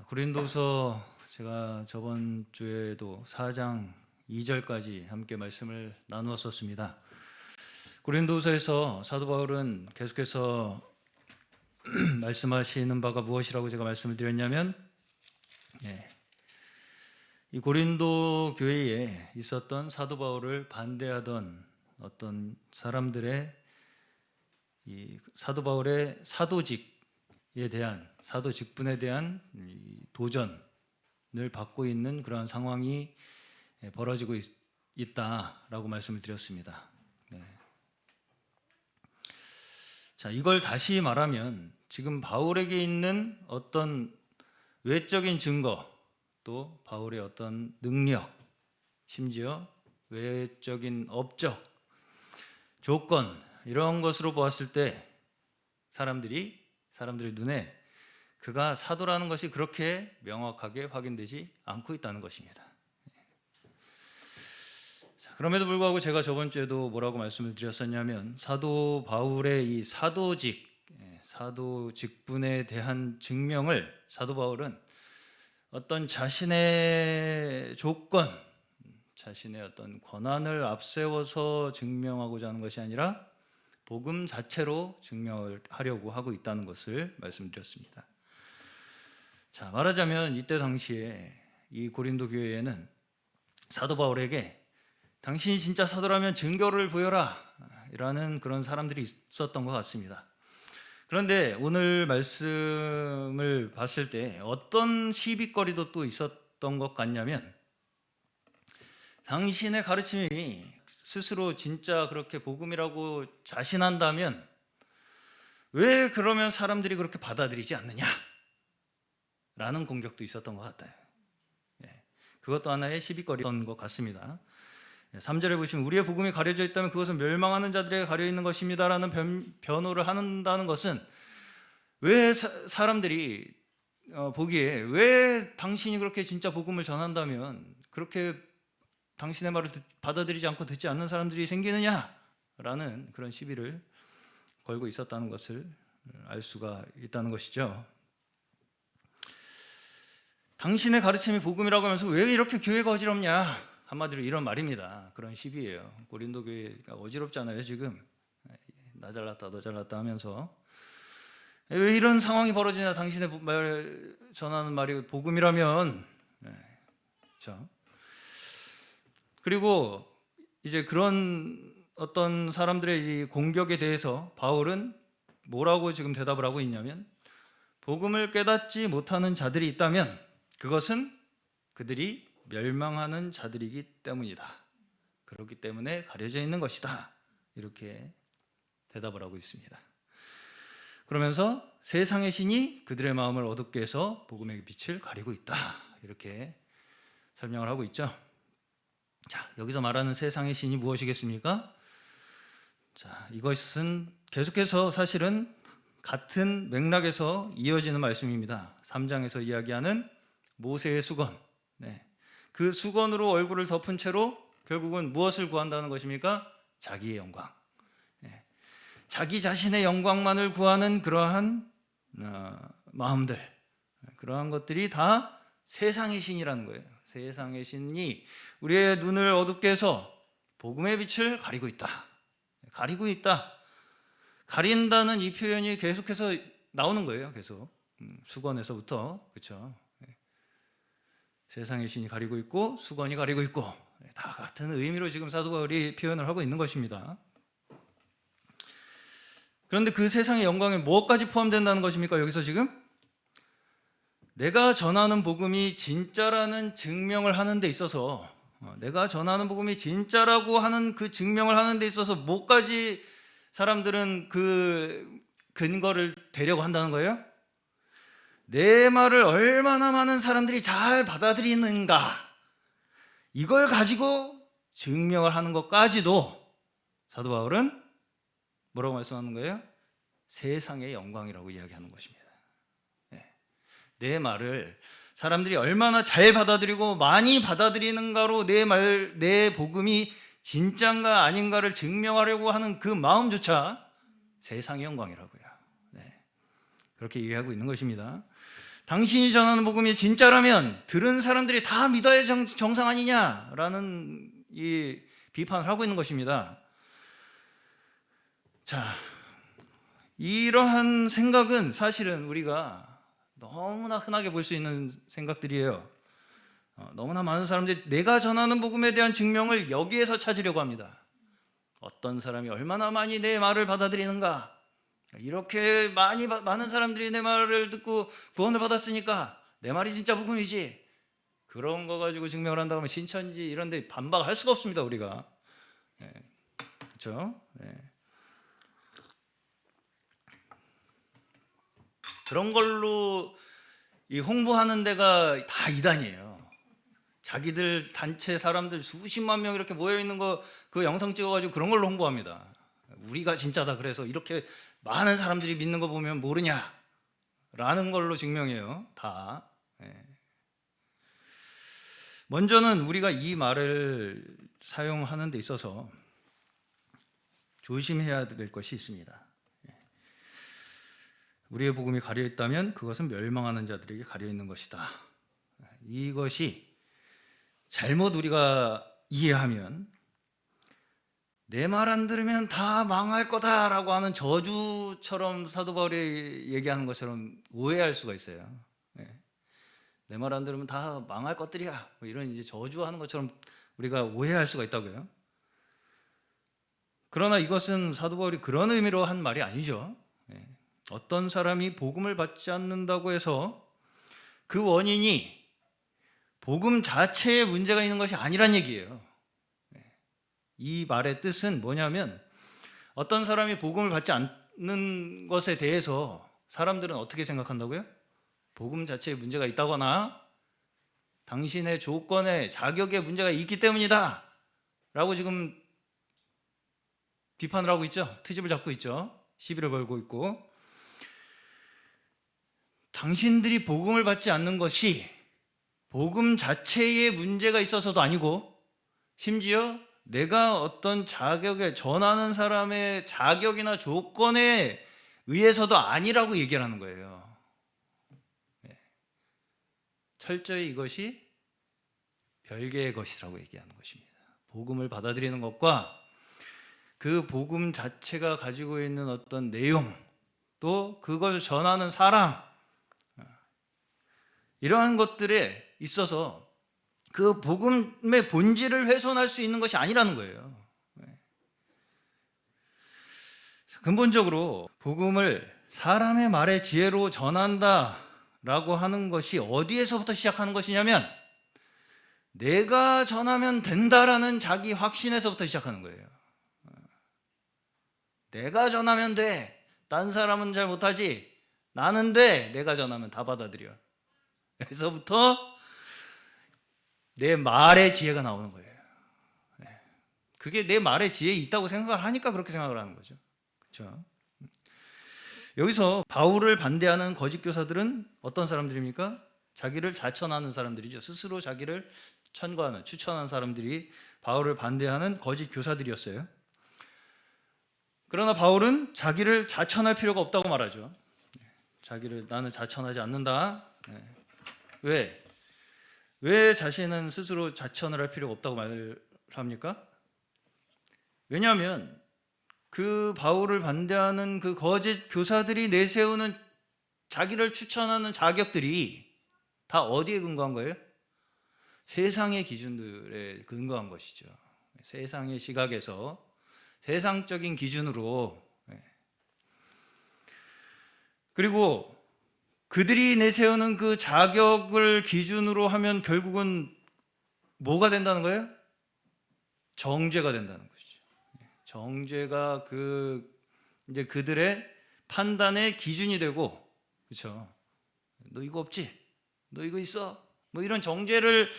고린도서 제가 저번 주에도 4장 2절까지 함께 말씀을 나누었었습니다. 고린도서에서 사도 바울은 계속해서 말씀하시는 바가 무엇이라고 제가 말씀을 드렸냐면 이 고린도 교회에 있었던 사도 바울을 반대하던 어떤 사람들의 이 사도 바울의 사도직에 대한 사도 직분에 대한 도전을 받고 있는 그러한 상황이 벌어지고 있다라고 말씀을 드렸습니다. 자, 이걸 다시 말하면 지금 바울에게 있는 어떤 외적인 증거, 또 바울의 어떤 능력, 심지어 외적인 업적, 조건 이런 것으로 보았을 때 사람들의 눈에 그가 사도라는 것이 그렇게 명확하게 확인되지 않고 있다는 것입니다. 자, 그럼에도 불구하고 제가 저번 주에도 뭐라고 말씀을 드렸었냐면 사도 바울의 이 사도 직분에 대한 증명을 사도 바울은 어떤 자신의 조건, 자신의 어떤 권한을 앞세워서 증명하고자 하는 것이 아니라 복음 자체로 증명을 하려고 하고 있다는 것을 말씀드렸습니다. 자, 말하자면 이때 당시에 이 고린도 교회에는 사도 바울에게 당신이 진짜 사도라면 증거를 보여라 라는 그런 사람들이 있었던 것 같습니다. 그런데 오늘 말씀을 봤을 때 어떤 시비거리도 또 있었던 것 같냐면 당신의 가르침이 스스로 진짜 그렇게 복음이라고 자신한다면 왜 그러면 사람들이 그렇게 받아들이지 않느냐 라는 공격도 있었던 것 같아요. 그것도 하나의 시비거리였던 것 같습니다. 3절에 보시면 우리의 복음이 가려져 있다면 그것은 멸망하는 자들에게 가려있는 것입니다 라는 변호를 한다는 것은 왜 사람들이 보기에 왜 당신이 그렇게 진짜 복음을 전한다면 그렇게 당신의 말을 받아들이지 않고 듣지 않는 사람들이 생기느냐라는 그런 시비를 걸고 있었다는 것을 알 수가 있다는 것이죠. 당신의 가르침이 복음이라고 하면서 왜 이렇게 교회가 어지럽냐, 한마디로 이런 말입니다. 그런 시비예요. 고린도 교회가 어지럽잖아요. 지금 나 잘났다 너 잘났다 하면서 왜 이런 상황이 벌어지냐, 당신의 말 전하는 말이 복음이라면. 그렇죠? 그리고 이제 그런 어떤 사람들의 이 공격에 대해서 바울은 뭐라고 지금 대답을 하고 있냐면 복음을 깨닫지 못하는 자들이 있다면 그것은 그들이 멸망하는 자들이기 때문이다. 그렇기 때문에 가려져 있는 것이다. 이렇게 대답을 하고 있습니다. 그러면서 세상의 신이 그들의 마음을 어둡게 해서 복음의 빛을 가리고 있다. 이렇게 설명을 하고 있죠. 자, 여기서 말하는 세상의 신이 무엇이겠습니까? 자, 이것은 계속해서 사실은 같은 맥락에서 이어지는 말씀입니다. 3장에서 이야기하는 모세의 수건. 그 수건으로 얼굴을 덮은 채로 결국은 무엇을 구한다는 것입니까? 자기의 영광. 자기 자신의 영광만을 구하는 그러한 마음들, 그러한 것들이 다 세상의 신이라는 거예요. 세상의 신이 우리의 눈을 어둡게 해서 복음의 빛을 가리고 있다. 가리고 있다. 가린다는 이 표현이 계속해서 나오는 거예요. 계속 수건에서부터. 그렇죠? 세상의 신이 가리고 있고 수건이 가리고 있고 다 같은 의미로 지금 사도 바울이 표현을 하고 있는 것입니다. 그런데 그 세상의 영광에 무엇까지 포함된다는 것입니까? 여기서 지금 내가 전하는 복음이 진짜라는 증명을 하는 데 있어서, 내가 전하는 복음이 진짜라고 하는 그 증명을 하는 데 있어서 뭐까지 사람들은 그 근거를 대려고 한다는 거예요? 내 말을 얼마나 많은 사람들이 잘 받아들이는가, 이걸 가지고 증명을 하는 것까지도 사도 바울은 뭐라고 말씀하는 거예요? 세상의 영광이라고 이야기하는 것입니다. 내 말을 사람들이 얼마나 잘 받아들이고 많이 받아들이는가로 내 복음이 진짜인가 아닌가를 증명하려고 하는 그 마음조차 세상의 영광이라고요. 그렇게 얘기하고 있는 것입니다. 당신이 전하는 복음이 진짜라면 들은 사람들이 다 믿어야 정상 아니냐라는 이 비판을 하고 있는 것입니다. 자, 이러한 생각은 사실은 우리가 너무나 흔하게 볼 수 있는 생각들이에요. 너무나 많은 사람들이 내가 전하는 복음에 대한 증명을 여기에서 찾으려고 합니다. 어떤 사람이 얼마나 많이 내 말을 받아들이는가, 이렇게 많은 사람들이 내 말을 듣고 구원을 받았으니까 내 말이 진짜 복음이지, 그런 거 가지고 증명을 한다고 하면 신천지 이런 데 반박할 수가 없습니다, 우리가. 네. 그렇죠? 네. 그런 걸로 이 홍보하는 데가 다 이단이에요. 자기들 단체 사람들 수십만 명 이렇게 모여 있는 거 그 영상 찍어가지고 그런 걸로 홍보합니다. 우리가 진짜다, 그래서 이렇게 많은 사람들이 믿는 거 보면 모르냐라는 걸로 증명해요, 다. 네. 먼저는 우리가 이 말을 사용하는 데 있어서 조심해야 될 것이 있습니다. 우리의 복음이 가려 있다면 그것은 멸망하는 자들에게 가려 있는 것이다. 이것이 잘못 우리가 이해하면 내 말 안 들으면 다 망할 거다라고 하는 저주처럼 사도 바울이 얘기하는 것처럼 오해할 수가 있어요. 내 말 안 들으면 다 망할 것들이야, 뭐 이런 이제 저주하는 것처럼 우리가 오해할 수가 있다고요. 그러나 이것은 사도 바울이 그런 의미로 한 말이 아니죠. 어떤 사람이 복음을 받지 않는다고 해서 그 원인이 복음 자체에 문제가 있는 것이 아니란 얘기예요. 이 말의 뜻은 뭐냐면, 어떤 사람이 복음을 받지 않는 것에 대해서 사람들은 어떻게 생각한다고요? 복음 자체에 문제가 있다거나 당신의 조건에 자격에 문제가 있기 때문이다 라고 지금 비판을 하고 있죠. 트집을 잡고 있죠. 시비를 걸고 있고, 당신들이 복음을 받지 않는 것이 복음 자체에 문제가 있어서도 아니고, 심지어 내가 어떤 자격에, 전하는 사람의 자격이나 조건에 의해서도 아니라고 얘기를 하는 거예요. 철저히 이것이 별개의 것이라고 얘기하는 것입니다. 복음을 받아들이는 것과 그 복음 자체가 가지고 있는 어떤 내용, 또 그것을 전하는 사람, 이러한 것들에 있어서 그 복음의 본질을 훼손할 수 있는 것이 아니라는 거예요. 근본적으로 복음을 사람의 말의 지혜로 전한다라고 하는 것이 어디에서부터 시작하는 것이냐면, 내가 전하면 된다라는 자기 확신에서부터 시작하는 거예요. 내가 전하면 돼. 딴 사람은 잘 못하지. 나는 돼. 내가 전하면 다 받아들여. 여기서부터 내 말의 지혜가 나오는 거예요. 그게 내 말의 지혜에 있다고 생각을 하니까 그렇게 생각을 하는 거죠. 그렇죠? 여기서 바울을 반대하는 거짓 교사들은 어떤 사람들입니까? 자기를 자천하는 사람들이죠. 스스로 자기를 천거하는, 추천하는 사람들이 바울을 반대하는 거짓 교사들이었어요. 그러나 바울은 자기를 자천할 필요가 없다고 말하죠. 나는 자천하지 않는다. 왜 자신은 스스로 자천을 할 필요가 없다고 말합니까? 왜냐하면 그 바울을 반대하는 그 거짓 교사들이 내세우는 자기를 추천하는 자격들이 다 어디에 근거한 거예요? 세상의 기준들에 근거한 것이죠. 세상의 시각에서 세상적인 기준으로. 그리고 그들이 내세우는 그 자격을 기준으로 하면 결국은 뭐가 된다는 거예요? 정죄가 된다는 것이죠. 정죄가 이제 그들의 판단의 기준이 되고, 그렇죠? 너 이거 없지? 너 이거 있어? 뭐 이런 정죄를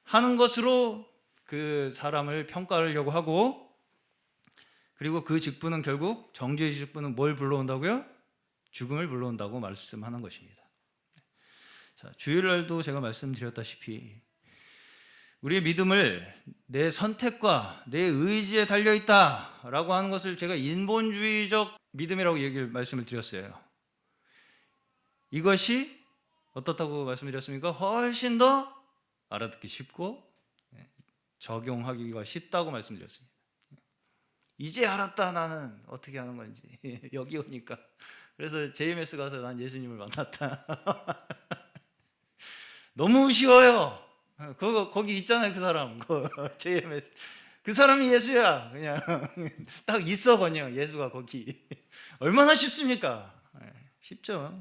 하는 것으로 그 사람을 평가하려고 하고, 그리고 그 직분은 결국, 정죄의 직분은 뭘 불러온다고요? 죽음을 불러온다고 말씀하는 것입니다. 자, 주일날도 제가 말씀드렸다시피 우리의 믿음을 내 선택과 내 의지에 달려있다라고 하는 것을 제가 인본주의적 믿음이라고 말씀을 드렸어요. 이것이 어떻다고 말씀드렸습니까? 훨씬 더 알아듣기 쉽고 적용하기가 쉽다고 말씀드렸습니다. 이제 알았다, 나는 어떻게 하는 건지. 여기 오니까. 그래서 JMS 가서 난 예수님을 만났다. 너무 쉬워요. 거기 있잖아요, 그 사람. JMS. 그 사람이 예수야. 그냥 딱 있어, 그냥 예수가 거기. 얼마나 쉽습니까? 쉽죠.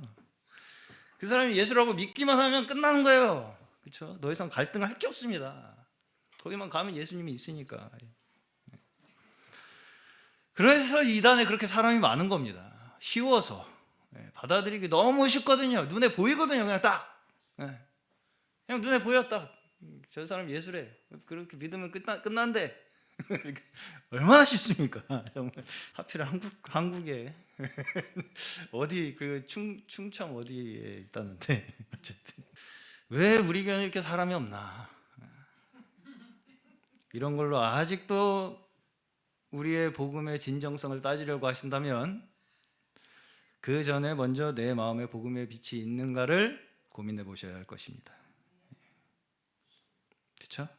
그 사람이 예수라고 믿기만 하면 끝나는 거예요. 그렇죠? 더 이상 갈등할 게 없습니다. 거기만 가면 예수님이 있으니까. 그래서 이단에 그렇게 사람이 많은 겁니다. 쉬워서. 받아들이기 너무 쉽거든요. 눈에 보이거든요. 그냥 딱. 그냥 눈에 보여 딱. 저 사람 예수래. 그렇게 믿으면 끝난대. 얼마나 쉽습니까? 정말. 하필 한국에 어디 그 충청 어디에 있다는데 어쨌든 왜 우리 교회는 이렇게 사람이 없나? 이런 걸로 아직도 우리의 복음의 진정성을 따지려고 하신다면 그 전에 먼저 내 마음에 복음의 빛이 있는가를 고민해 보셔야 할 것입니다. 그렇죠?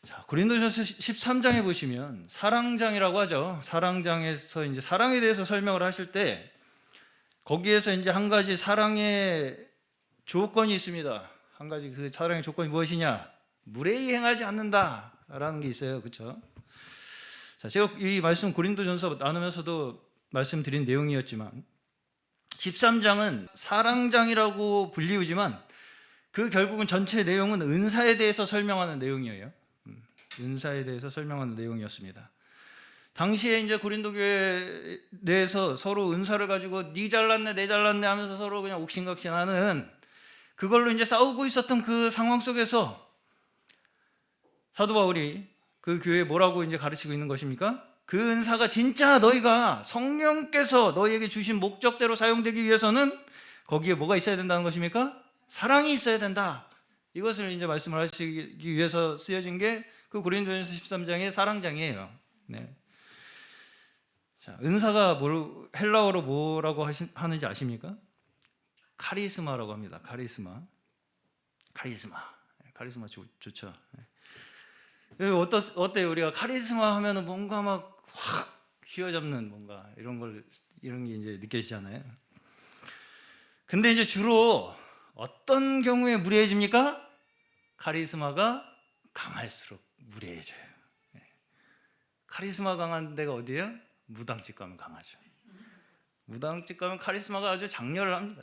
자, 고린도전서 13장에 보시면 사랑장이라고 하죠. 사랑장에서 이제 사랑에 대해서 설명을 하실 때 거기에서 이제 한 가지 사랑의 조건이 있습니다. 한 가지 그 사랑의 조건이 무엇이냐? 무례히 행하지 않는다라는 게 있어요. 그렇죠? 자, 제가 이 말씀 고린도전서 나누면서도 말씀드린 내용이었지만 13장은 사랑장이라고 불리우지만 그 결국은 전체 내용은 은사에 대해서 설명하는 내용이에요. 은사에 대해서 설명하는 내용이었습니다. 당시에 이제 고린도 교회 내에서 서로 은사를 가지고 네 잘났네 내 잘났네 하면서 서로 그냥 옥신각신하는 그걸로 이제 싸우고 있었던 그 상황 속에서 사도 바울이 그 교회에 뭐라고 이제 가르치고 있는 것입니까? 그 은사가 진짜 너희가 성령께서 너희에게 주신 목적대로 사용되기 위해서는 거기에 뭐가 있어야 된다는 것입니까? 사랑이 있어야 된다. 이것을 이제 말씀을 하시기 위해서 쓰여진 게 그 고린도전서 13장의 사랑장이에요. 네. 자, 은사가 헬라어로 뭐라고 하는지 아십니까? 카리스마라고 합니다. 카리스마 좋죠. 어때요? 우리가 카리스마 하면은 뭔가 막 확 휘어잡는 뭔가 이런 게 이제 느껴지잖아요. 근데 이제 주로 어떤 경우에 무례해집니까? 카리스마가 강할수록 무례해져요. 카리스마 강한 데가 어디예요? 무당집 가면 강하죠. 무당집 가면 카리스마가 아주 장렬을 합니다.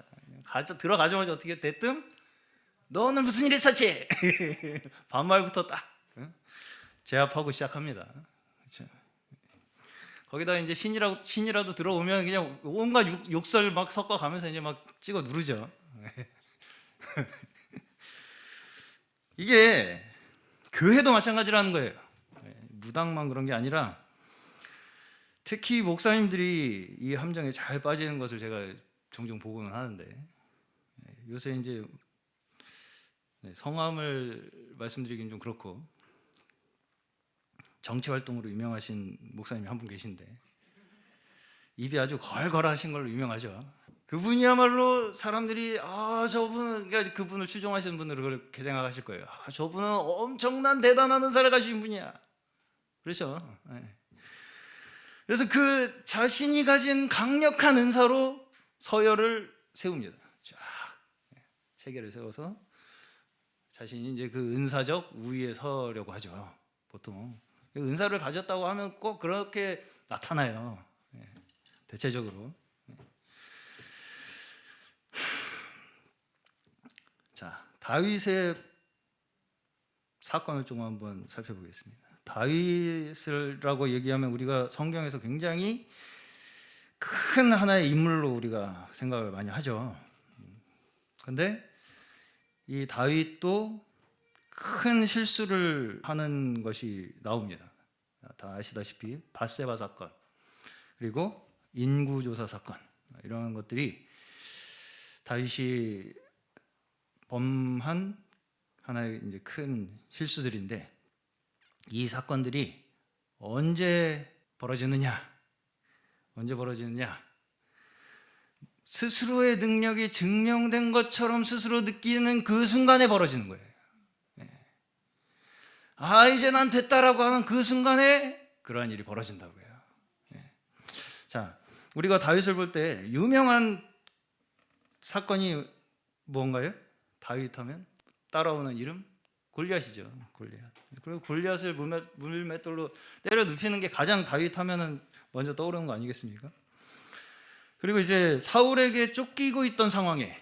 들어가자마자 어떻게 대뜸 너 오늘 무슨 일 있었지? 반말부터 딱 제압하고 시작합니다. 그렇죠? 거기다 이제 신이라도 들어오면 그냥 온갖 욕설 막 섞어가면서 이제 막 찍어 누르죠. 이게 교회도 마찬가지라는 거예요. 무당만 그런 게 아니라 특히 목사님들이 이 함정에 잘 빠지는 것을 제가 종종 보고는 하는데 요새 이제 성함을 말씀드리긴 좀 그렇고 정치 활동으로 유명하신 목사님이 한 분 계신데 입이 아주 걸걸하신 걸로 유명하죠. 그분이야말로 사람들이 저분은 그러니까 그분을 추종하시는 분들은 그렇게 생각하실 거예요. 저분은 엄청난 대단한 은사를 가지신 분이야. 그렇죠. 네. 그래서 그 자신이 가진 강력한 은사로 서열을 세웁니다. 쫙 체계를 세워서 자신이 이제 그 은사적 우위에 서려고 하죠. 보통 은사를 가졌다고 하면 꼭 그렇게 나타나요. 대체적으로. 자, 다윗의 사건을 좀 한번 살펴보겠습니다. 다윗이라고 얘기하면 우리가 성경에서 굉장히 큰 하나의 인물로 우리가 생각을 많이 하죠. 그런데 이 다윗도 큰 실수를 하는 것이 나옵니다. 다 아시다시피 밧세바 사건 그리고 인구조사 사건 이런 것들이 다윗이 범한 하나의 이제 큰 실수들인데 이 사건들이 언제 벌어지느냐? 스스로의 능력이 증명된 것처럼 스스로 느끼는 그 순간에 벌어지는 거예요. 이제 난 됐다라고 하는 그 순간에 그러한 일이 벌어진다고요. 자, 우리가 다윗을 볼 때 유명한 사건이 뭔가요? 다윗하면 따라오는 이름? 골리앗이죠. 골리앗. 그리고 골리앗을 물맷돌로 때려 눕히는 게 가장 다윗하면은 먼저 떠오르는 거 아니겠습니까? 그리고 이제 사울에게 쫓기고 있던 상황에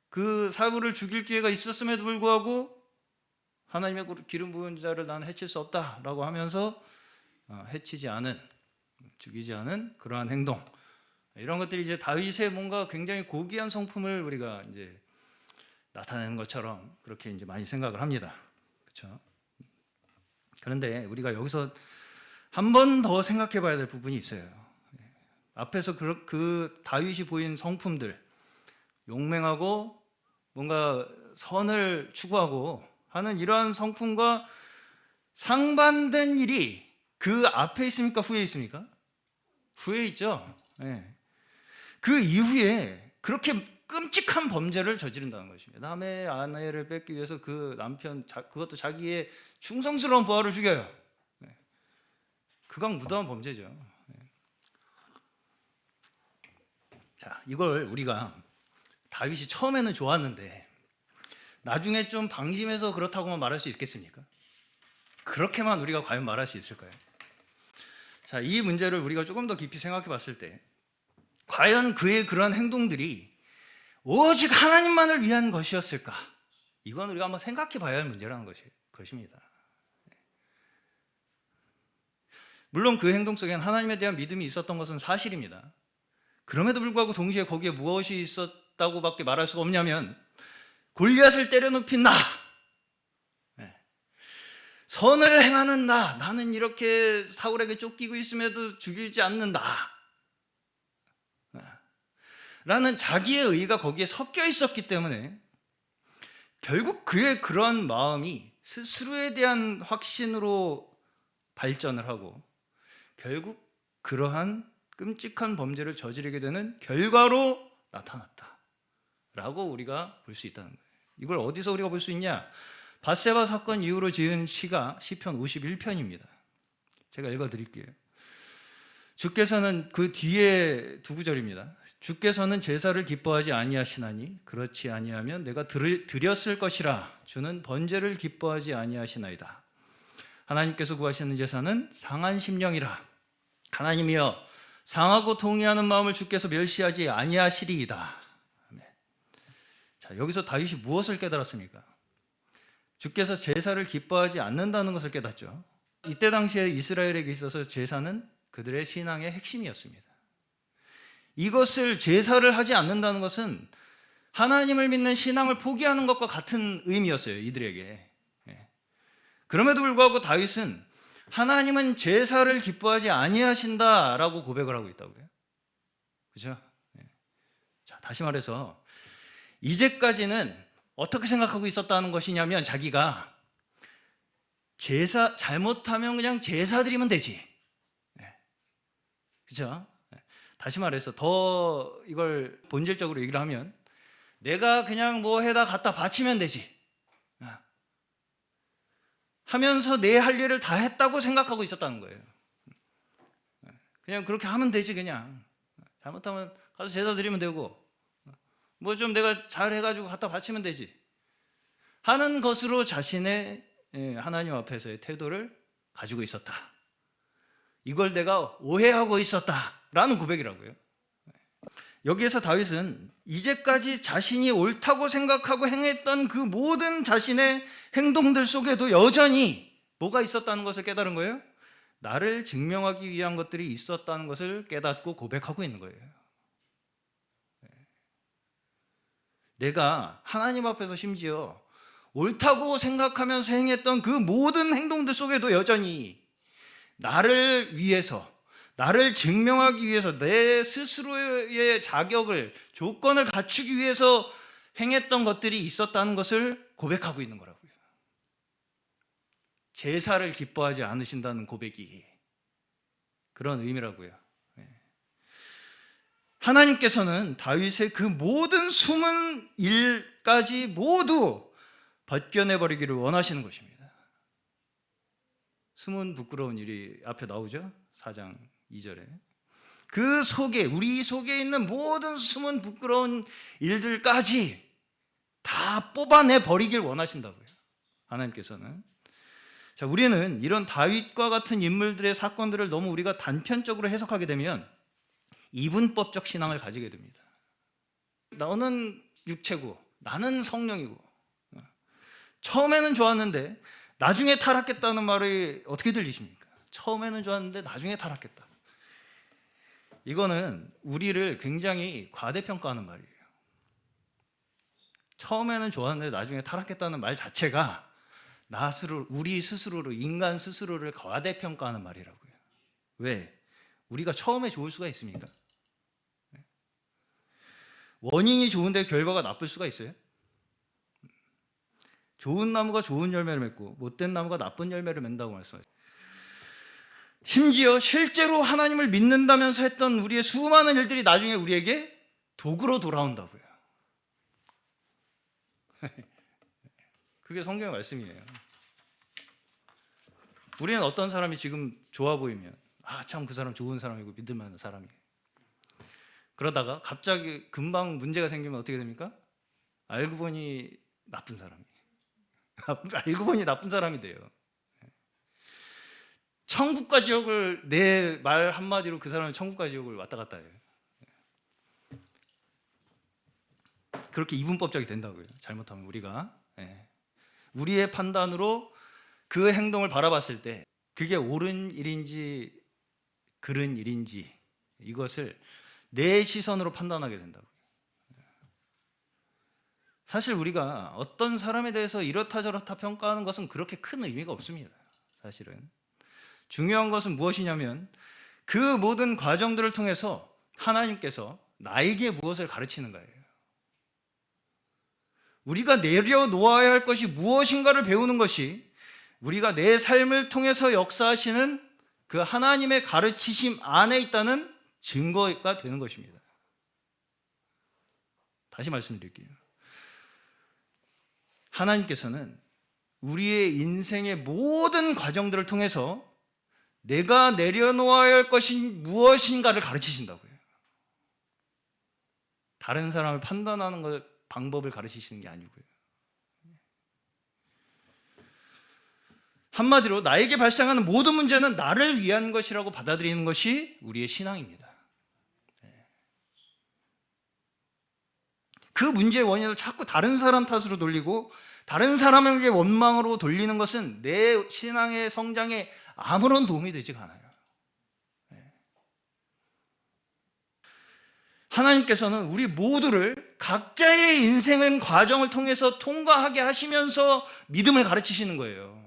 그 사울을 죽일 기회가 있었음에도 불구하고 하나님의 기름 부은 자를 나는 해칠 수 없다라고 하면서 죽이지 않은 그러한 행동, 이런 것들이 이제 다윗의 뭔가 굉장히 고귀한 성품을 우리가 이제 나타내는 것처럼 그렇게 이제 많이 생각을 합니다. 그렇죠? 그런데 우리가 여기서 한 번 더 생각해 봐야 될 부분이 있어요. 앞에서 그 다윗이 보인 성품들, 용맹하고 뭔가 선을 추구하고 하는 이러한 성품과 상반된 일이 그 앞에 있습니까? 후에 있습니까? 후에 있죠. 그 이후에 그렇게 끔찍한 범죄를 저지른다는 것입니다. 남의 아내를 뺏기 위해서 그 남편, 그것도 자기의 충성스러운 부하를 죽여요. 극악무도한 범죄죠. 자, 이걸 우리가 다윗이 처음에는 좋았는데 나중에 좀 방심해서 그렇다고만 말할 수 있겠습니까? 그렇게만 우리가 과연 말할 수 있을까요? 자, 이 문제를 우리가 조금 더 깊이 생각해 봤을 때 과연 그의 그런 행동들이 오직 하나님만을 위한 것이었을까? 이건 우리가 한번 생각해 봐야 할 문제라는 것입니다. 물론 그 행동 속에는 하나님에 대한 믿음이 있었던 것은 사실입니다. 그럼에도 불구하고 동시에 거기에 무엇이 있었다고밖에 말할 수가 없냐면 골리앗을 때려눕힌 나, 선을 행하는 나는 이렇게 사울에게 쫓기고 있음에도 죽이지 않는다 라는 자기의 의의가 거기에 섞여 있었기 때문에 결국 그의 그런 마음이 스스로에 대한 확신으로 발전을 하고 결국 그러한 끔찍한 범죄를 저지르게 되는 결과로 나타났다라고 우리가 볼 수 있다는 거예요. 이걸 어디서 우리가 볼 수 있냐? 밧세바 사건 이후로 지은 시가 시편 51편입니다. 제가 읽어드릴게요. 주께서는 그 뒤에 두 구절입니다. 주께서는 제사를 기뻐하지 아니하시나니 그렇지 아니하면 내가 드렸을 것이라. 주는 번제를 기뻐하지 아니하시나이다. 하나님께서 구하시는 제사는 상한 심령이라. 하나님이여 상하고 동의하는 마음을 주께서 멸시하지 아니하시리이다. 자, 여기서 다윗이 무엇을 깨달았습니까? 주께서 제사를 기뻐하지 않는다는 것을 깨닫죠. 이때 당시에 이스라엘에게 있어서 제사는 그들의 신앙의 핵심이었습니다. 이것을 제사를 하지 않는다는 것은 하나님을 믿는 신앙을 포기하는 것과 같은 의미였어요, 이들에게. 그럼에도 불구하고 다윗은 하나님은 제사를 기뻐하지 아니하신다라고 고백을 하고 있다고요. 그렇죠? 자, 다시 말해서 이제까지는 어떻게 생각하고 있었다는 것이냐면 자기가 제사 잘못하면 그냥 제사 드리면 되지. 그렇죠? 다시 말해서 더 이걸 본질적으로 얘기를 하면 내가 그냥 뭐 해다 갖다 바치면 되지 하면서 내 할 일을 다 했다고 생각하고 있었다는 거예요. 그냥 그렇게 하면 되지. 그냥 잘못하면 가서 제사 드리면 되고 뭐 좀 내가 잘 해가지고 갖다 바치면 되지 하는 것으로 자신의 하나님 앞에서의 태도를 가지고 있었다. 이걸 내가 오해하고 있었다라는 고백이라고요. 여기에서 다윗은 이제까지 자신이 옳다고 생각하고 행했던 그 모든 자신의 행동들 속에도 여전히 뭐가 있었다는 것을 깨달은 거예요? 나를 증명하기 위한 것들이 있었다는 것을 깨닫고 고백하고 있는 거예요. 내가 하나님 앞에서 심지어 옳다고 생각하면서 행했던 그 모든 행동들 속에도 여전히 나를 위해서, 나를 증명하기 위해서, 내 스스로의 자격을, 조건을 갖추기 위해서 행했던 것들이 있었다는 것을 고백하고 있는 거라고요. 제사를 기뻐하지 않으신다는 고백이 그런 의미라고요. 하나님께서는 다윗의 그 모든 숨은 일까지 모두 벗겨내버리기를 원하시는 것입니다. 숨은 부끄러운 일이 앞에 나오죠. 4장 2절에. 그 속에, 우리 속에 있는 모든 숨은 부끄러운 일들까지 다 뽑아내 버리길 원하신다고요. 하나님께서는. 자, 우리는 이런 다윗과 같은 인물들의 사건들을 너무 우리가 단편적으로 해석하게 되면 이분법적 신앙을 가지게 됩니다. 너는 육체고 나는 성령이고, 처음에는 좋았는데 나중에 타락했다는 말이 어떻게 들리십니까? 처음에는 좋았는데 나중에 타락했다. 이거는 우리를 굉장히 과대평가하는 말이에요. 처음에는 좋았는데 나중에 타락했다는 말 자체가 우리 스스로를, 인간 스스로를 과대평가하는 말이라고요. 왜? 우리가 처음에 좋을 수가 있습니까? 원인이 좋은데 결과가 나쁠 수가 있어요? 좋은 나무가 좋은 열매를 맺고 못된 나무가 나쁜 열매를 맺는다고 말씀하셨어요. 심지어 실제로 하나님을 믿는다면서 했던 우리의 수많은 일들이 나중에 우리에게 도구로 돌아온다고요. 그게 성경의 말씀이에요. 우리는 어떤 사람이 지금 좋아 보이면 참 그 사람 좋은 사람이고 믿을 만한 사람이에요. 그러다가 갑자기 금방 문제가 생기면 어떻게 됩니까? 알고 보니 나쁜 사람이에요. 알고 보니 나쁜 사람이 돼요. 천국과 지옥을 내 말 한마디로 그 사람은 천국과 지옥을 왔다 갔다 해요. 그렇게 이분법적이 된다고요. 잘못하면 우리가 우리의 판단으로 그 행동을 바라봤을 때 그게 옳은 일인지 그른 일인지 이것을 내 시선으로 판단하게 된다고요. 사실 우리가 어떤 사람에 대해서 이렇다 저렇다 평가하는 것은 그렇게 큰 의미가 없습니다. 사실은 중요한 것은 무엇이냐면 그 모든 과정들을 통해서 하나님께서 나에게 무엇을 가르치는 거예요. 우리가 내려놓아야 할 것이 무엇인가를 배우는 것이 우리가 내 삶을 통해서 역사하시는 그 하나님의 가르치심 안에 있다는 증거가 되는 것입니다. 다시 말씀드릴게요. 하나님께서는 우리의 인생의 모든 과정들을 통해서 내가 내려놓아야 할 것이 무엇인가를 가르치신다고요. 다른 사람을 판단하는 방법을 가르치시는 게 아니고요. 한마디로 나에게 발생하는 모든 문제는 나를 위한 것이라고 받아들이는 것이 우리의 신앙입니다. 그 문제의 원인을 자꾸 다른 사람 탓으로 돌리고 다른 사람에게 원망으로 돌리는 것은 내 신앙의 성장에 아무런 도움이 되지 않아요. 하나님께서는 우리 모두를 각자의 인생의 과정을 통해서 통과하게 하시면서 믿음을 가르치시는 거예요.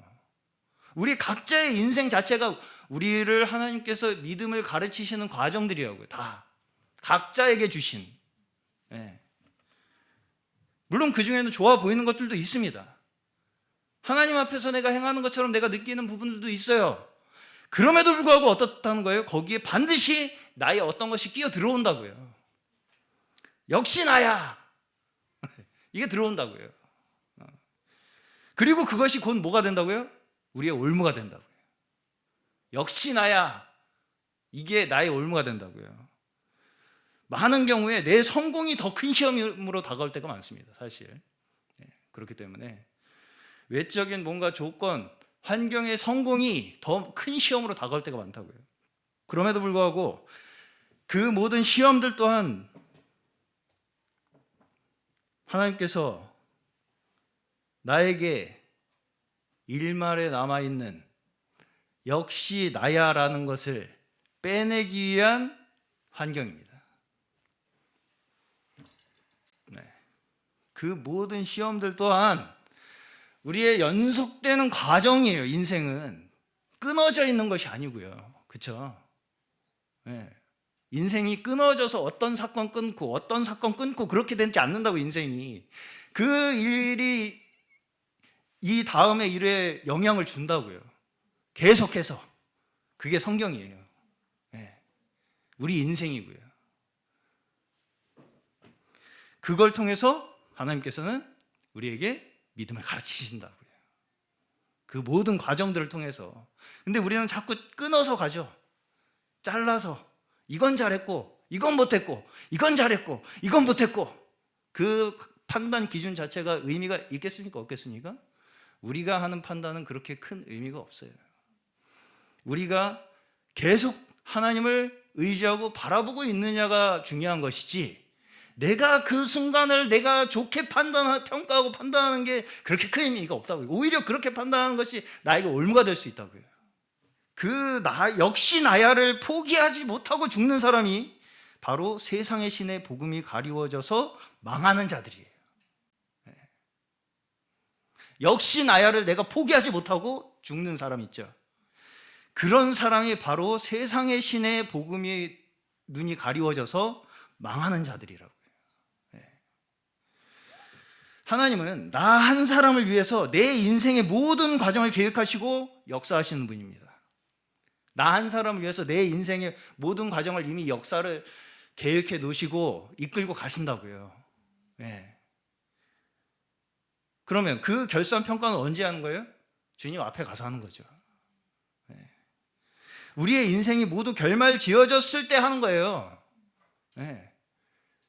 우리 각자의 인생 자체가 우리를 하나님께서 믿음을 가르치시는 과정들이라고요. 다 각자에게 주신. 물론 그 중에는 좋아 보이는 것들도 있습니다. 하나님 앞에서 내가 행하는 것처럼 내가 느끼는 부분들도 있어요. 그럼에도 불구하고 어떻다는 거예요? 거기에 반드시 나의 어떤 것이 끼어 들어온다고요. 역시 나야. 이게 들어온다고요. 그리고 그것이 곧 뭐가 된다고요? 우리의 올무가 된다고요. 역시 나야. 이게 나의 올무가 된다고요. 많은 경우에 내 성공이 더 큰 시험으로 다가올 때가 많습니다. 사실. 그렇기 때문에 외적인 뭔가 조건, 환경의 성공이 더 큰 시험으로 다가올 때가 많다고요. 그럼에도 불구하고 그 모든 시험들 또한 하나님께서 나에게 일말에 남아있는 역시 나야라는 것을 빼내기 위한 환경입니다. 그 모든 시험들 또한 우리의 연속되는 과정이에요. 인생은 끊어져 있는 것이 아니고요. 그렇죠? 인생이 끊어져서 어떤 사건 끊고 그렇게 되지 않는다고. 인생이 그 일이 이 다음에 일에 영향을 준다고요. 계속해서. 그게 성경이에요. 우리 인생이고요. 그걸 통해서 하나님께서는 우리에게 믿음을 가르치신다고요. 그 모든 과정들을 통해서. 근데 우리는 자꾸 끊어서 가죠. 잘라서 이건 잘했고 이건 못했고 이건 잘했고 이건 못했고. 그 판단 기준 자체가 의미가 있겠습니까? 없겠습니까? 우리가 하는 판단은 그렇게 큰 의미가 없어요. 우리가 계속 하나님을 의지하고 바라보고 있느냐가 중요한 것이지, 내가 그 순간을 내가 좋게 평가하고 판단하는 게 그렇게 큰 의미가 없다고요. 오히려 그렇게 판단하는 것이 나에게 올무가 될 수 있다고요. 역시 나야를 포기하지 못하고 죽는 사람이 바로 세상의 신의 복음이 가리워져서 망하는 자들이에요. 역시 나야를 내가 포기하지 못하고 죽는 사람 있죠. 그런 사람이 바로 세상의 신의 복음이 눈이 가리워져서 망하는 자들이라고요. 하나님은 나 한 사람을 위해서 내 인생의 모든 과정을 계획하시고 역사하시는 분입니다. 나 한 사람을 위해서 내 인생의 모든 과정을 이미 역사를 계획해 놓으시고 이끌고 가신다고요. 그러면 그 결산평가는 언제 하는 거예요? 주님 앞에 가서 하는 거죠. 우리의 인생이 모두 결말 지어졌을 때 하는 거예요.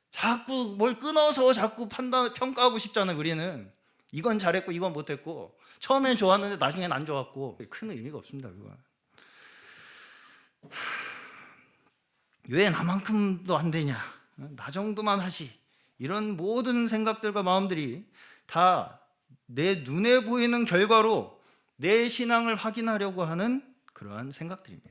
자꾸 뭘 끊어서 자꾸 평가하고 싶잖아요. 우리는 이건 잘했고 이건 못했고, 처음엔 좋았는데 나중엔 안 좋았고. 큰 의미가 없습니다. 그건. 왜 나만큼도 안 되냐, 나 정도만 하지, 이런 모든 생각들과 마음들이 다 내 눈에 보이는 결과로 내 신앙을 확인하려고 하는 그러한 생각들입니다.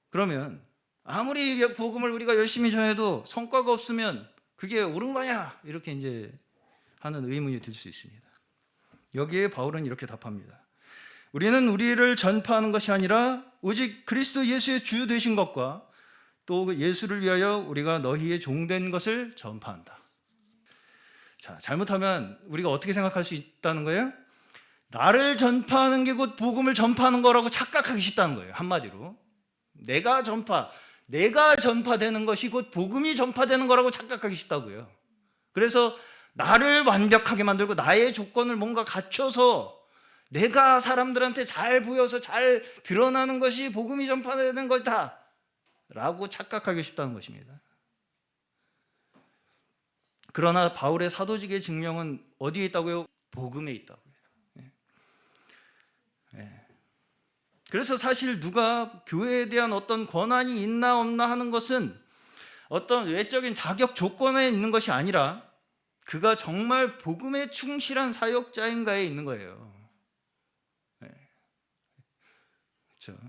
그러면 아무리 복음을 우리가 열심히 전해도 성과가 없으면 그게 옳은 거냐, 이렇게 이제 하는 의문이 들 수 있습니다. 여기에 바울은 이렇게 답합니다. 우리는 우리를 전파하는 것이 아니라 오직 그리스도 예수의 주 되신 것과 또 예수를 위하여 우리가 너희의 종된 것을 전파한다. 자, 잘못하면 우리가 어떻게 생각할 수 있다는 거예요? 나를 전파하는 게 곧 복음을 전파하는 거라고 착각하기 쉽다는 거예요. 한마디로 내가 전파되는 것이 곧 복음이 전파되는 거라고 착각하기 쉽다고요. 그래서 나를 완벽하게 만들고 나의 조건을 뭔가 갖춰서 내가 사람들한테 잘 보여서 잘 드러나는 것이 복음이 전파되는 거다 라고 착각하기 쉽다는 것입니다. 그러나 바울의 사도직의 증명은 어디에 있다고요? 복음에 있다고요. 그래서 사실 누가 교회에 대한 어떤 권한이 있나 없나 하는 것은 어떤 외적인 자격 조건에 있는 것이 아니라 그가 정말 복음에 충실한 사역자인가에 있는 거예요. 그렇죠.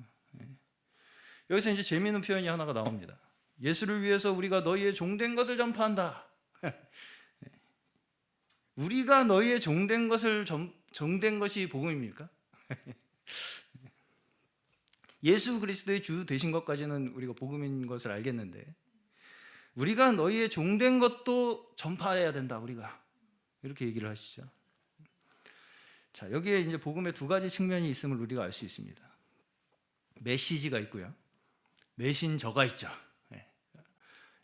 여기서 이제 재미있는 표현이 하나가 나옵니다. 예수를 위해서 우리가 너희의 종된 것을 전파한다. 우리가 너희의 종된 것이 복음입니까? 예수 그리스도의 주 되신 것까지는 우리가 복음인 것을 알겠는데, 우리가 너희의 종된 것도 전파해야 된다, 우리가. 이렇게 얘기를 하시죠. 자, 여기에 이제 복음의 두 가지 측면이 있음을 우리가 알 수 있습니다. 메시지가 있고요, 메신저가 있죠.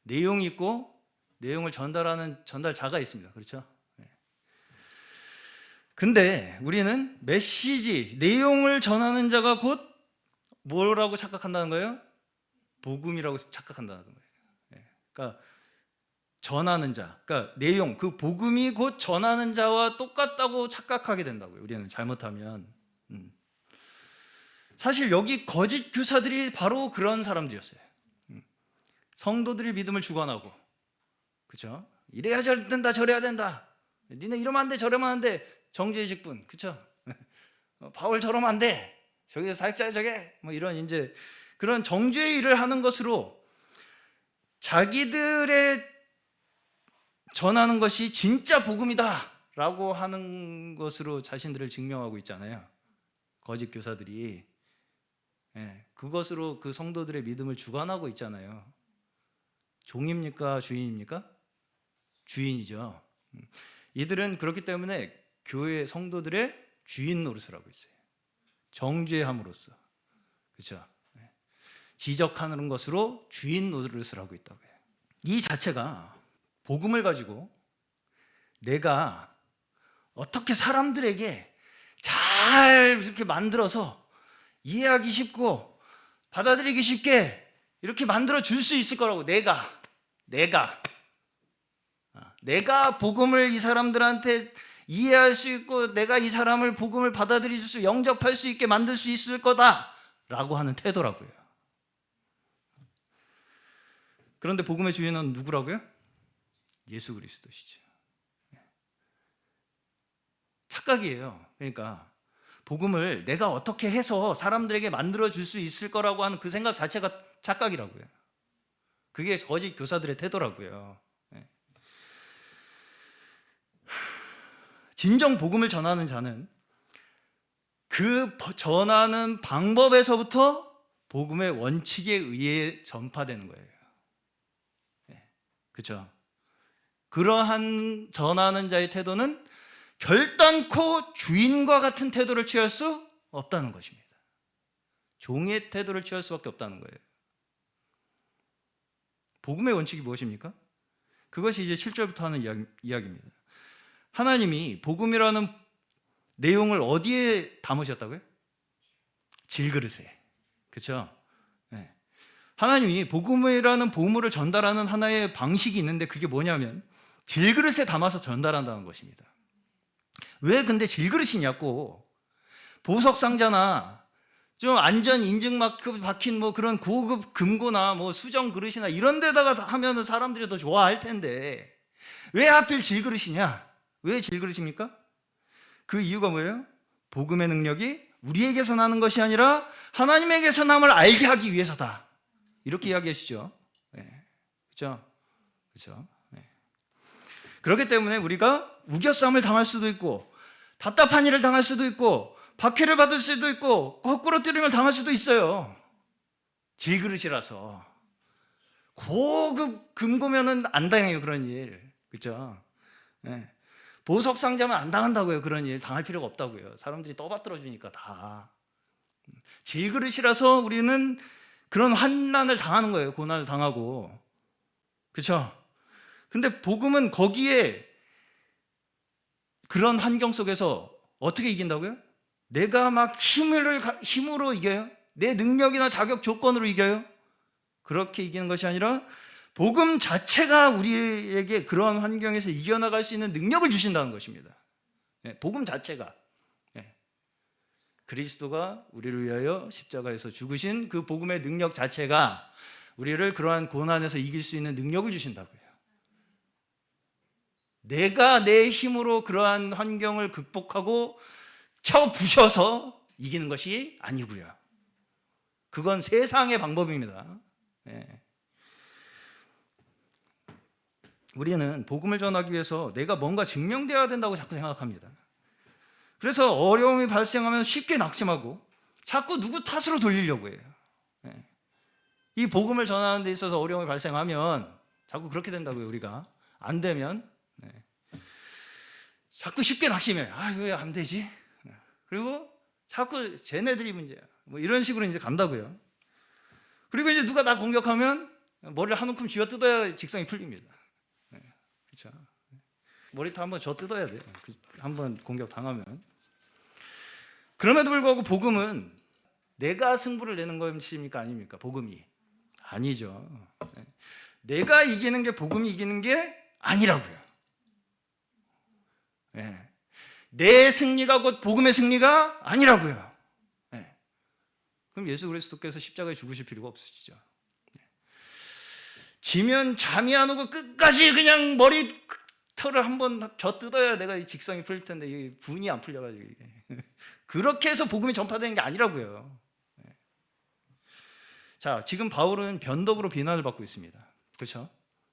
내용이 있고 내용을 전달하는 전달자가 있습니다. 그렇죠? 근데 우리는 메시지, 내용을 전하는 자가 곧 뭐라고 착각한다는 거예요? 복음이라고 착각한다는 거예요. 그러니까 전하는 자, 그러니까 내용, 그 복음이 곧 전하는 자와 똑같다고 착각하게 된다고요. 우리는 잘못하면. 사실 여기 거짓 교사들이 바로 그런 사람들이었어요. 성도들이 믿음을 주관하고, 그렇죠? 이래야 된다, 저래야 된다. 니네 이러면 안 돼, 저러면 안 돼. 정죄의 직분, 그렇죠? 바울 저러면 안 돼. 저기서 사역자 저게 뭐 이런 이제 그런 정죄의 일을 하는 것으로 자기들의 전하는 것이 진짜 복음이다라고 하는 것으로 자신들을 증명하고 있잖아요. 거짓 교사들이. 그것으로 그 성도들의 믿음을 주관하고 있잖아요. 종입니까? 주인입니까? 주인이죠. 이들은 그렇기 때문에 교회 성도들의 주인 노릇을 하고 있어요. 정죄함으로써, 그렇죠? 지적하는 것으로 주인 노릇을 하고 있다고요. 이 자체가 복음을 가지고 내가 어떻게 사람들에게 잘 이렇게 만들어서 이해하기 쉽고 받아들이기 쉽게 이렇게 만들어 줄 수 있을 거라고. 내가 복음을 이 사람들한테 이해할 수 있고 내가 이 사람을 복음을 받아들일 수, 영접할 수 있게 만들 수 있을 거다라고 하는 태도라고요. 그런데 복음의 주인은 누구라고요? 예수 그리스도시죠. 착각이에요. 그러니까 복음을 내가 어떻게 해서 사람들에게 만들어 줄 수 있을 거라고 하는 그 생각 자체가 착각이라고요. 그게 거짓 교사들의 태도라고요. 진정 복음을 전하는 자는 그 전하는 방법에서부터 복음의 원칙에 의해 전파되는 거예요. 그렇죠? 그러한 전하는 자의 태도는 결단코 주인과 같은 태도를 취할 수 없다는 것입니다. 종의 태도를 취할 수밖에 없다는 거예요. 복음의 원칙이 무엇입니까? 그것이 이제 7절부터 하는 이야기입니다. 하나님이 복음이라는 내용을 어디에 담으셨다고요? 질그릇에. 그렇죠? 네. 하나님이 복음이라는 보물을 전달하는 하나의 방식이 있는데 그게 뭐냐면 질그릇에 담아서 전달한다는 것입니다. 왜 근데 질그릇이냐고. 보석 상자나 좀 안전 인증 마크 박힌 뭐 그런 고급 금고나 뭐 수정 그릇이나 이런 데다가 하면은 사람들이 더 좋아할 텐데 왜 하필 질그릇이냐? 왜 질그릇입니까? 그 이유가 뭐예요? 복음의 능력이 우리에게서 나는 것이 아니라 하나님에게서 남을 알게 하기 위해서다. 이렇게 이야기하시죠. 네. 그렇죠? 그렇죠? 네. 그렇기 때문에 우리가 우겨싸움을 당할 수도 있고 답답한 일을 당할 수도 있고 박해를 받을 수도 있고 거꾸로 뜨림을 당할 수도 있어요. 질그릇이라서. 고급 금고면은 안 당해요, 그런 일. 그렇죠? 네. 보석 상자면 안 당한다고요. 그런 일 당할 필요가 없다고요. 사람들이 떠받들어 주니까 다. 질그릇이라서 우리는 그런 환난을 당하는 거예요. 고난을 당하고. 그렇죠? 근데 복음은 거기에 그런 환경 속에서 어떻게 이긴다고요? 내가 막 힘으로 이겨요? 내 능력이나 자격 조건으로 이겨요? 그렇게 이기는 것이 아니라 복음 자체가 우리에게 그런 환경에서 이겨나갈 수 있는 능력을 주신다는 것입니다. 복음 자체가. 그리스도가 우리를 위하여 십자가에서 죽으신 그 복음의 능력 자체가 우리를 그러한 고난에서 이길 수 있는 능력을 주신다고요. 내가 내 힘으로 그러한 환경을 극복하고 쳐 부셔서 이기는 것이 아니고요. 그건 세상의 방법입니다. 우리는 복음을 전하기 위해서 내가 뭔가 증명되어야 된다고 자꾸 생각합니다. 그래서 어려움이 발생하면 쉽게 낙심하고 자꾸 누구 탓으로 돌리려고 해요. 이 복음을 전하는 데 있어서 어려움이 발생하면 자꾸 그렇게 된다고요. 우리가 안 되면 자꾸 쉽게 낙심해요. 아, 왜 안 되지? 그리고 자꾸 쟤네들이 문제야. 뭐 이런 식으로 이제 간다고요. 그리고 이제 누가 나 공격하면 머리를 한 움큼 쥐어 뜯어야 직성이 풀립니다. 그렇죠? 머리터 한번 쥐어 뜯어야 돼요. 한번 공격 당하면. 그럼에도 불구하고 복음은 내가 승부를 내는 것입니까? 아닙니까? 복음이 아니죠. 내가 이기는 게 복음이 이기는 게 아니라고요. 내 승리가 곧 복음의 승리가 아니라고요. 그럼 예수 그리스도께서 십자가에 죽으실 필요가 없으시죠. 지면 잠이 안 오고 끝까지 그냥 머리털을 한번 저 뜯어야 내가 이 직성이 풀릴 텐데 이 분이 안 풀려가지고 이게. 그렇게 해서 복음이 전파되는 게 아니라고요. 자, 지금 바울은 변덕으로 비난을 받고 있습니다. 그렇죠?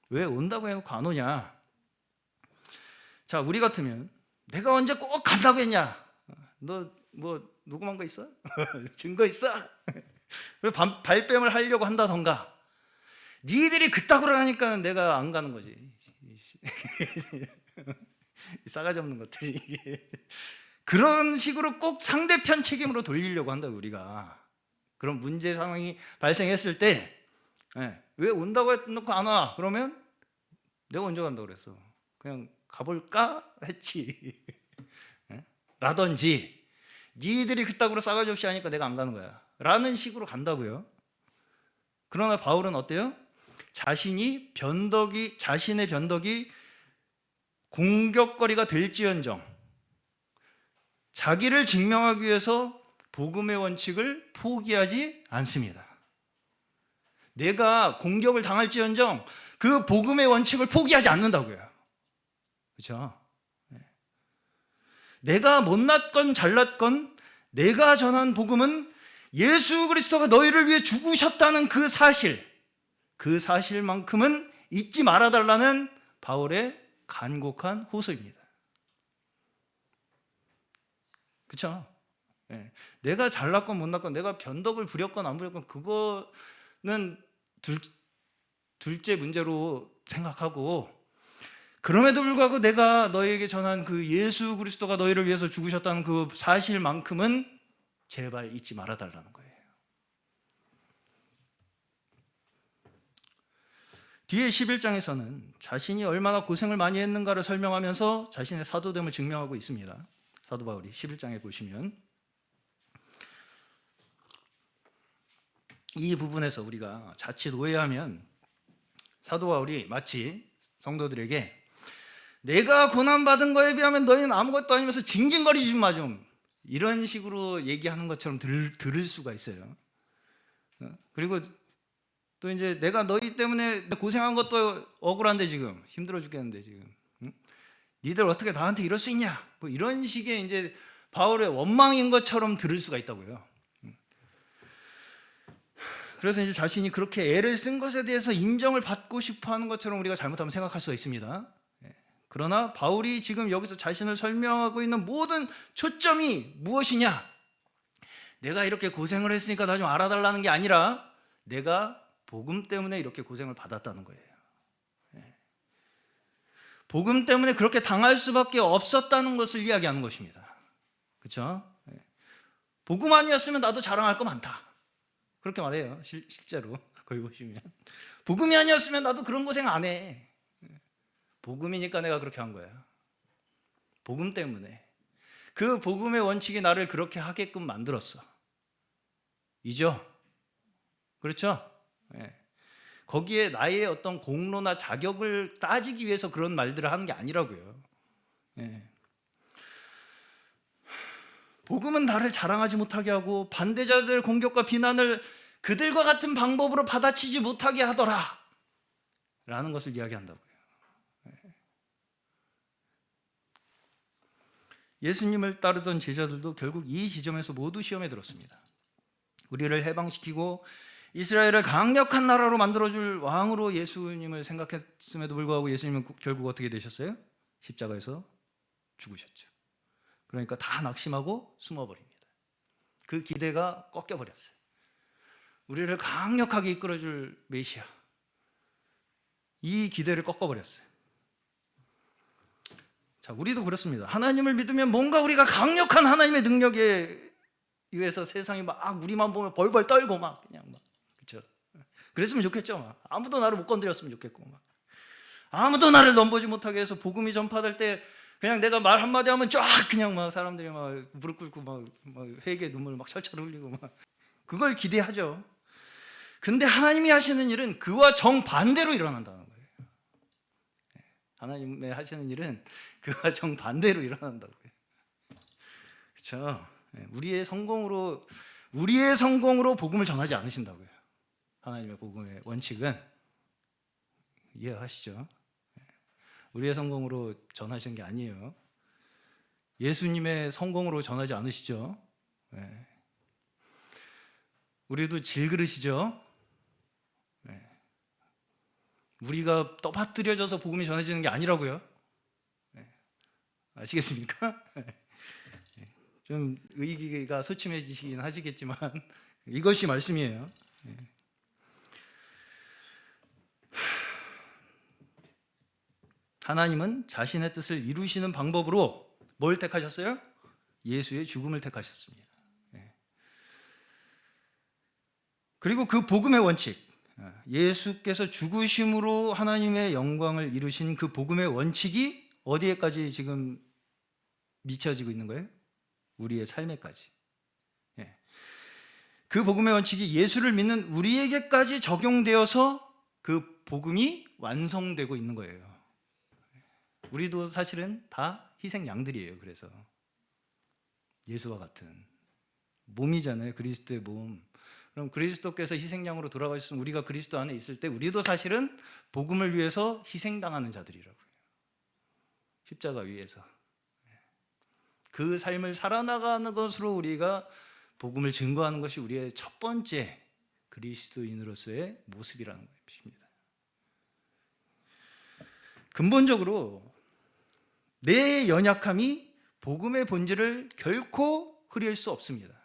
왜 온다고 해놓고 안 오냐? 자, 우리 같으면 내가 언제 꼭 간다고 했냐? 너 뭐 녹음한 거 있어? 증거 있어? 발뺌을 하려고 한다던가. 니들이 그따구로 하니까 내가 안 가는 거지. 싸가지 없는 것들이. 그런 식으로 꼭 상대편 책임으로 돌리려고 한다고. 우리가 그런 문제 상황이 발생했을 때 왜 온다고 해놓고 안 와? 그러면 내가 언제 간다고 그랬어? 그냥 가볼까? 했지. 라든지 니들이 그따구로 싸가지 없이 하니까 내가 안 가는 거야 라는 식으로 간다고요. 그러나 바울은 어때요? 자신의 변덕이 공격거리가 될지언정 자기를 증명하기 위해서 복음의 원칙을 포기하지 않습니다. 내가 공격을 당할지언정 그 복음의 원칙을 포기하지 않는다고요. 그렇죠? 내가 못났건 잘났건 내가 전한 복음은 예수 그리스도가 너희를 위해 죽으셨다는 그 사실만큼은 잊지 말아달라는 바울의 간곡한 호소입니다. 그렇죠? 내가 잘났건 못났건 내가 변덕을 부렸건 안 부렸건 그거는 둘째 문제로 생각하고, 그럼에도 불구하고 내가 너희에게 전한 그 예수 그리스도가 너희를 위해서 죽으셨다는 그 사실만큼은 제발 잊지 말아달라는 거예요. 뒤에 11장에서는 자신이 얼마나 고생을 많이 했는가를 설명하면서 자신의 사도됨을 증명하고 있습니다. 사도 바울이 11장에 보시면 이 부분에서 우리가 자칫 오해하면 사도 바울이 마치 성도들에게 내가 고난받은 거에 비하면 너희는 아무것도 아니면서 징징거리지 마 좀, 이런 식으로 얘기하는 것처럼 들을 수가 있어요. 그리고 또 이제 내가 너희 때문에 고생한 것도 억울한데 지금 힘들어 죽겠는데 지금 니들 어떻게 나한테 이럴 수 있냐, 뭐 이런 식의 이제 바울의 원망인 것처럼 들을 수가 있다고요. 그래서 이제 자신이 그렇게 애를 쓴 것에 대해서 인정을 받고 싶어 하는 것처럼 우리가 잘못하면 생각할 수가 있습니다. 그러나 바울이 지금 여기서 자신을 설명하고 있는 모든 초점이 무엇이냐? 내가 이렇게 고생을 했으니까 나 좀 알아달라는 게 아니라 내가 복음 때문에 이렇게 고생을 받았다는 거예요. 복음 때문에 그렇게 당할 수밖에 없었다는 것을 이야기하는 것입니다. 그렇죠? 복음 아니었으면 나도 자랑할 거 많다, 그렇게 말해요. 실제로 거기 보시면 복음이 아니었으면 나도 그런 고생 안 해. 복음이니까 내가 그렇게 한 거야. 복음 때문에 그 복음의 원칙이 나를 그렇게 하게끔 만들었어. 이죠? 그렇죠? 거기에 나의 어떤 공로나 자격을 따지기 위해서 그런 말들을 하는 게 아니라고요. 복음은 나를 자랑하지 못하게 하고 반대자들의 공격과 비난을 그들과 같은 방법으로 받아치지 못하게 하더라 라는 것을 이야기한다고요. 예수님을 따르던 제자들도 결국 이 지점에서 모두 시험에 들었습니다. 우리를 해방시키고 이스라엘을 강력한 나라로 만들어줄 왕으로 예수님을 생각했음에도 불구하고 예수님은 결국 어떻게 되셨어요? 십자가에서 죽으셨죠. 그러니까 다 낙심하고 숨어버립니다. 그 기대가 꺾여버렸어요. 우리를 강력하게 이끌어줄 메시아, 이 기대를 꺾어버렸어요. 자, 우리도 그렇습니다. 하나님을 믿으면 뭔가 우리가 강력한 하나님의 능력에 의해서 세상이 막 우리만 보면 벌벌 떨고 막 그냥 막, 그렇죠? 그랬으면 좋겠죠. 막 아무도 나를 못 건드렸으면 좋겠고, 막 아무도 나를 넘보지 못하게 해서 복음이 전파될 때 그냥 내가 말 한마디 하면 쫙 그냥 막 사람들이 막 무릎 꿇고 막 회개 눈물 막 철철 흘리고 막 그걸 기대하죠. 근데 하나님이 하시는 일은 그와 정반대로 일어난다는 거예요. 하나님의 하시는 일은 그와 정반대로 일어난다고요. 그렇죠? 우리의 성공으로 복음을 전하지 않으신다고요. 하나님의 복음의 원칙은, 이해하시죠? 우리의 성공으로 전하시는 게 아니에요. 예수님의 성공으로 전하지 않으시죠? 우리도 질그릇이죠. 우리가 떠받들여져서 복음이 전해지는 게 아니라고요. 아시겠습니까? 좀 의기가 소침해지시긴 하시겠지만 이것이 말씀이에요. 하나님은 자신의 뜻을 이루시는 방법으로 뭘 택하셨어요? 예수의 죽음을 택하셨습니다. 그리고 그 복음의 원칙, 예수께서 죽으심으로 하나님의 영광을 이루신 그 복음의 원칙이 어디에까지 지금 미쳐지고 있는 거예요? 우리의 삶에까지. 그 복음의 원칙이 예수를 믿는 우리에게까지 적용되어서 그 복음이 완성되고 있는 거예요. 우리도 사실은 다 희생 양들이에요. 그래서 예수와 같은 몸이잖아요. 그리스도의 몸. 그럼 그리스도께서 희생양으로 돌아가셨으면 우리가 그리스도 안에 있을 때 우리도 사실은 복음을 위해서 희생당하는 자들이라고요. 십자가 위에서. 그 삶을 살아나가는 것으로 우리가 복음을 증거하는 것이 우리의 첫 번째 그리스도인으로서의 모습이라는 것입니다. 근본적으로 내 연약함이 복음의 본질을 결코 흐릴 수 없습니다.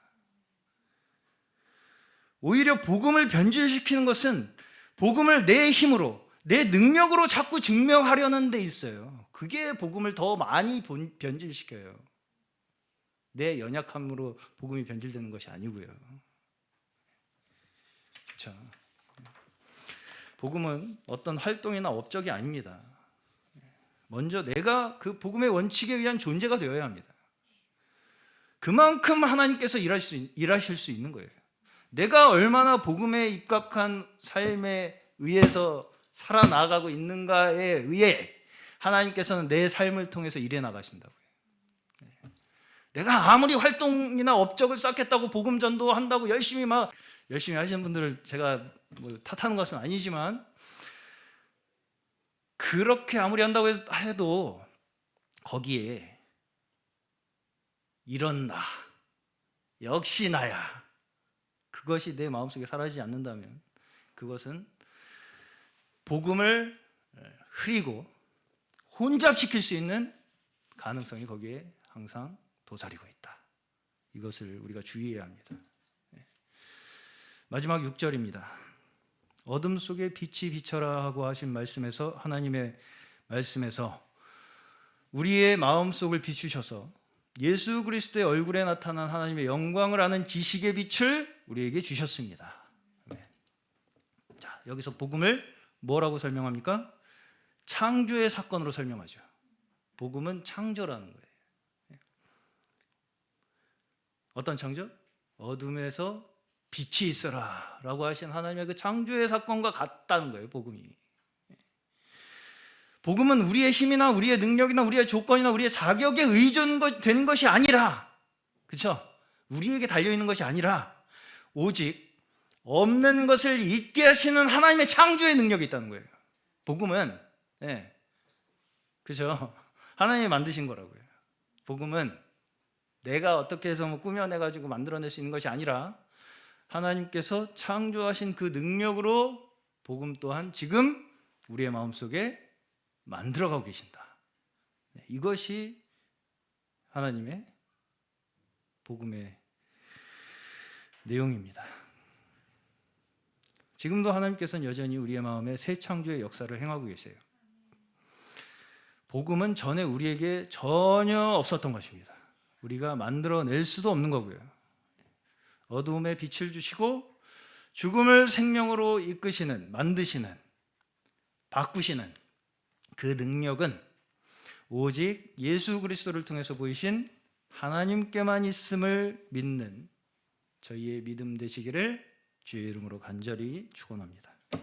오히려 복음을 변질시키는 것은 복음을 내 힘으로, 내 능력으로 자꾸 증명하려는 데 있어요. 그게 복음을 더 많이 변질시켜요. 내 연약함으로 복음이 변질되는 것이 아니고요. 그렇죠? 복음은 어떤 활동이나 업적이 아닙니다. 먼저 내가 그 복음의 원칙에 의한 존재가 되어야 합니다. 그만큼 하나님께서 일하실 수 있는 거예요. 내가 얼마나 복음에 입각한 삶에 의해서 살아나가고 있는가에 의해 하나님께서는 내 삶을 통해서 일해 나가신다고요. 내가 아무리 활동이나 업적을 쌓겠다고 복음 전도한다고 열심히 하시는 분들을 제가 탓하는 것은 아니지만, 그렇게 아무리 한다고 해도 거기에 이런 나, 역시 나야, 그것이 내 마음속에 사라지지 않는다면 그것은 복음을 흐리고 혼잡시킬 수 있는 가능성이 거기에 항상 도사리고 있다. 이것을 우리가 주의해야 합니다. 마지막 6절입니다. 어둠 속에 빛이 비쳐라 하고 하신 말씀에서, 하나님의 말씀에서 우리의 마음속을 비추셔서 예수 그리스도의 얼굴에 나타난 하나님의 영광을 아는 지식의 빛을 우리에게 주셨습니다. 자, 여기서 복음을 뭐라고 설명합니까? 창조의 사건으로 설명하죠. 복음은 창조라는 거예요. 어떤 창조? 어둠에서 빛이 있어라 라고 하신 하나님의 그 창조의 사건과 같다는 거예요. 복음이. 복음은 우리의 힘이나 우리의 능력이나 우리의 조건이나 우리의 자격에 의존된 것이 아니라, 그렇죠? 우리에게 달려있는 것이 아니라 오직 없는 것을 있게 하시는 하나님의 창조의 능력이 있다는 거예요. 복음은, 그렇죠? 하나님이 만드신 거라고요. 복음은 내가 어떻게 해서 꾸며내가지고 만들어낼 수 있는 것이 아니라 하나님께서 창조하신 그 능력으로 복음 또한 지금 우리의 마음속에 만들어가고 계신다. 이것이 하나님의 복음의 내용입니다. 지금도 하나님께서는 여전히 우리의 마음에 새 창조의 역사를 행하고 계세요. 복음은 전에 우리에게 전혀 없었던 것입니다. 우리가 만들어낼 수도 없는 거고요. 어두움에 빛을 주시고 죽음을 생명으로 이끄시는, 만드시는, 바꾸시는 그 능력은 오직 예수 그리스도를 통해서 보이신 하나님께만 있음을 믿는 저희의 믿음 되시기를 주의 이름으로 간절히 축원합니다.